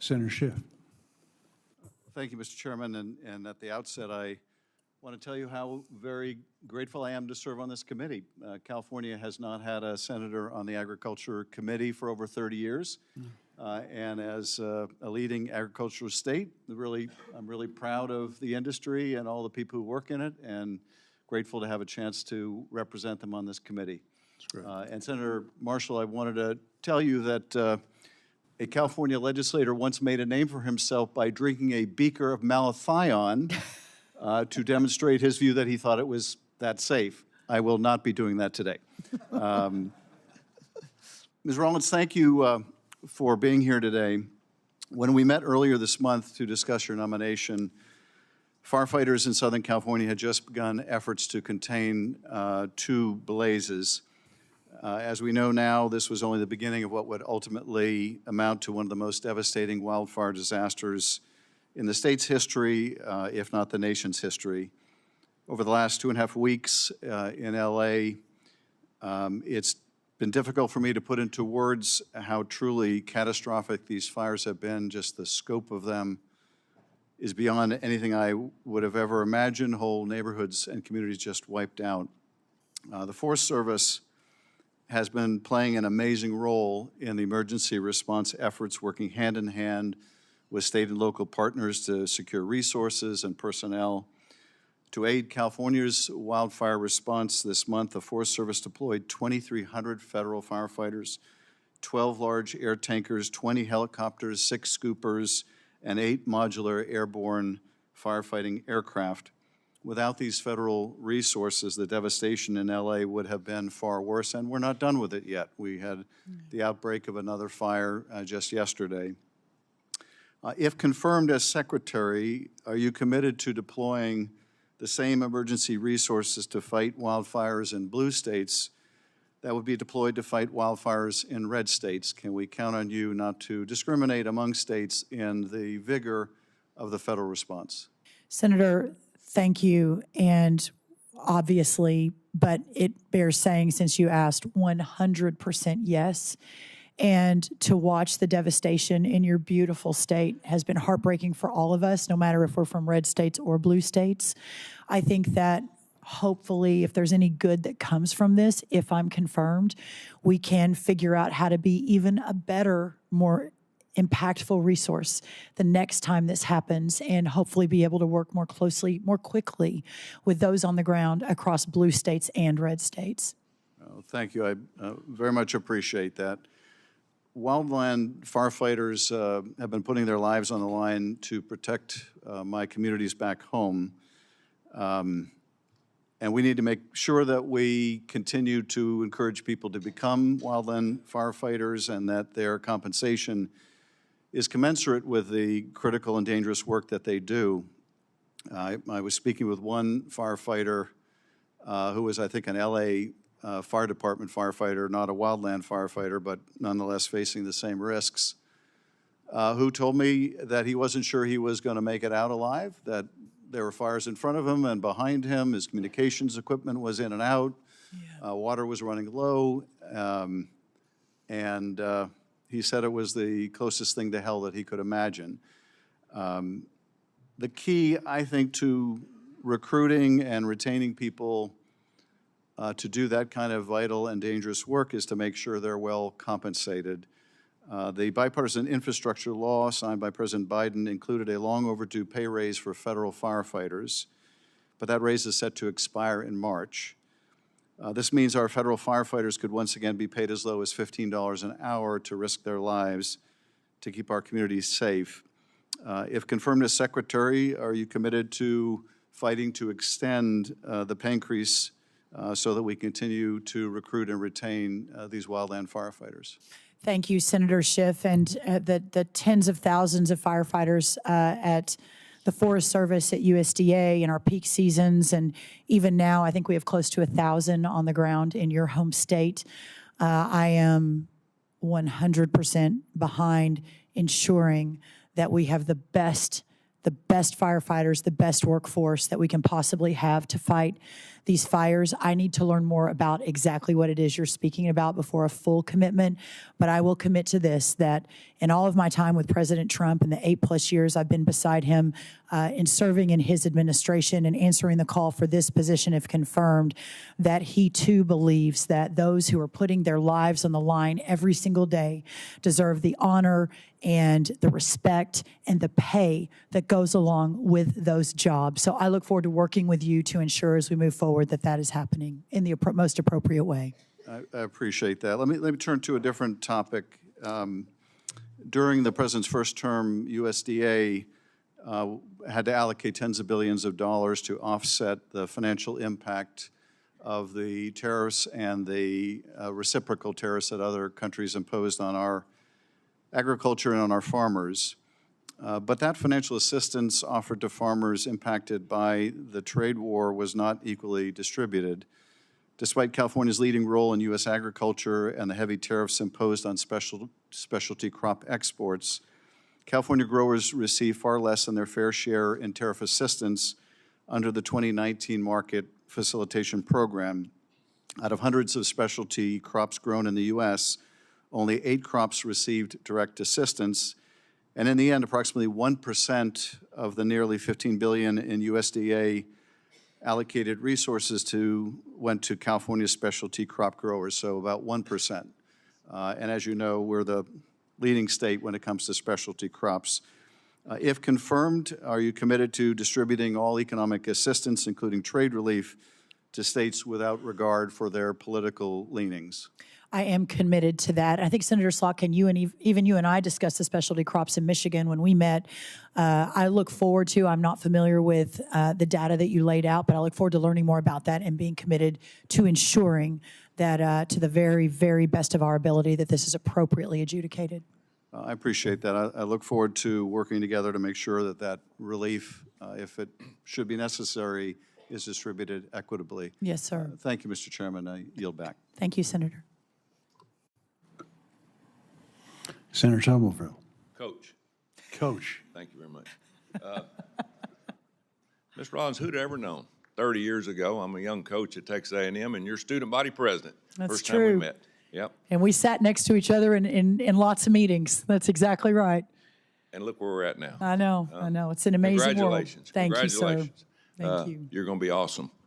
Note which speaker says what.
Speaker 1: Senator Schiff.
Speaker 2: Thank you, Mr. Chairman. And at the outset, I want to tell you how very grateful I am to serve on this committee. California has not had a senator on the Agriculture Committee for over 30 years. And as a leading agricultural state, I'm really proud of the industry and all the people who work in it, and grateful to have a chance to represent them on this committee.
Speaker 1: That's great.
Speaker 2: And Senator Marshall, I wanted to tell you that a California legislator once made a name for himself by drinking a beaker of malathion to demonstrate his view that he thought it was that safe. I will not be doing that today. Ms. Rollins, thank you for being here today. When we met earlier this month to discuss your nomination, firefighters in Southern California had just begun efforts to contain 2 blazes. As we know now, this was only the beginning of what would ultimately amount to one of the most devastating wildfire disasters in the state's history, if not the nation's history. Over the last 2.5 weeks in LA, it's been difficult for me to put into words how truly catastrophic these fires have been. Just the scope of them is beyond anything I would have ever imagined. Whole neighborhoods and communities just wiped out. The Forest Service has been playing an amazing role in the emergency response efforts, working hand in hand with state and local partners to secure resources and personnel. To aid California's wildfire response this month, the Forest Service deployed 2,300 federal firefighters, 12 large air tankers, 20 helicopters, 6 scoopers, and 8 modular airborne firefighting aircraft. Without these federal resources, the devastation in LA would have been far worse, and we're not done with it yet. We had the outbreak of another fire just yesterday. If confirmed as secretary, are you committed to deploying the same emergency resources to fight wildfires in blue states that would be deployed to fight wildfires in red states? Can we count on you not to discriminate among states in the vigor of the federal response?
Speaker 3: Senator, thank you. And obviously, but it bears saying, since you asked, 100% yes. And to watch the devastation in your beautiful state has been heartbreaking for all of us, no matter if we're from red states or blue states. I think that hopefully, if there's any good that comes from this, if I'm confirmed, we can figure out how to be even a better, more impactful resource the next time this happens, and hopefully be able to work more closely, more quickly with those on the ground across blue states and red states.
Speaker 2: Oh, thank you. I very much appreciate that. Wildland firefighters have been putting their lives on the line to protect my communities back home. And we need to make sure that we continue to encourage people to become wildland firefighters, and that their compensation is commensurate with the critical and dangerous work that they do. I was speaking with one firefighter who was, I think, an LA fire department firefighter, not a wildland firefighter, but nonetheless facing the same risks, who told me that he wasn't sure he was going to make it out alive, that there were fires in front of him and behind him. His communications equipment was in and out. Yeah. Water was running low. And he said it was the closest thing to hell that he could imagine. The key, I think, to recruiting and retaining people to do that kind of vital and dangerous work is to make sure they're well compensated. The bipartisan infrastructure law signed by President Biden included a long overdue pay raise for federal firefighters, but that raise is set to expire in March. This means our federal firefighters could once again be paid as low as $15 an hour to risk their lives to keep our communities safe. If confirmed as secretary, are you committed to fighting to extend the pay increase so that we continue to recruit and retain these wildland firefighters?
Speaker 3: Thank you, Senator Schiff, and the tens of thousands of firefighters at the Forest Service, at USDA in our peak seasons, and even now I think we have close to 1,000 on the ground in your home state. I am 100% behind ensuring that we have the best firefighters, the best workforce that we can possibly have to fight these fires. I need to learn more about exactly what it is you're speaking about before a full commitment. But I will commit to this, that in all of my time with President Trump and the 8+ years I've been beside him in serving in his administration and answering the call for this position, if confirmed, that he too believes that those who are putting their lives on the line every single day deserve the honor and the respect and the pay that goes along with those jobs. So I look forward to working with you to ensure as we move forward that that is happening in the most appropriate way.
Speaker 2: I appreciate that. Let me turn to a different topic. During the president's first term, USDA had to allocate tens of billions of dollars to offset the financial impact of the tariffs and the reciprocal tariffs that other countries imposed on our agriculture and on our farmers. But that financial assistance offered to farmers impacted by the trade war was not equally distributed. Despite California's leading role in U.S. agriculture and the heavy tariffs imposed on specialty crop exports, California growers receive far less than their fair share in tariff assistance under the 2019 Market Facilitation Program. Out of hundreds of specialty crops grown in the U.S., only 8 crops received direct assistance, and in the end, approximately 1% of the nearly $15 billion in USDA allocated resources went to California specialty crop growers, so about 1%. And as you know, we're the leading state when it comes to specialty crops. If confirmed, are you committed to distributing all economic assistance, including trade relief, to states without regard for their political leanings?
Speaker 3: I am committed to that. I think, Senator Slotkin, you and even you and I discussed the specialty crops in Michigan when we met. I look forward to, I'm not familiar with the data that you laid out, but I look forward to learning more about that and being committed to ensuring that to the very, very best of our ability that this is appropriately adjudicated.
Speaker 2: I appreciate that. I look forward to working together to make sure that that relief, if it should be necessary, is distributed equitably.
Speaker 3: Yes, sir.
Speaker 2: Thank you, Mr. Chairman. I yield back.
Speaker 3: Thank you, Senator.
Speaker 1: Senator Somerville.
Speaker 4: Coach.
Speaker 1: Coach.
Speaker 4: Thank you very much. Ms. Rollins, who'd ever known? 30 years ago, I'm a young coach at Texas A&M, and you're student body president.
Speaker 3: That's
Speaker 4: First
Speaker 3: true.
Speaker 4: time we met. Yep.
Speaker 3: And we sat next to each other in lots of meetings. That's exactly right.
Speaker 4: And look where we're at now.
Speaker 3: I know. It's an amazing world.
Speaker 4: Congratulations.
Speaker 3: Thank you, sir.
Speaker 4: Congratulations.
Speaker 3: Thank you.
Speaker 4: You're going to be awesome.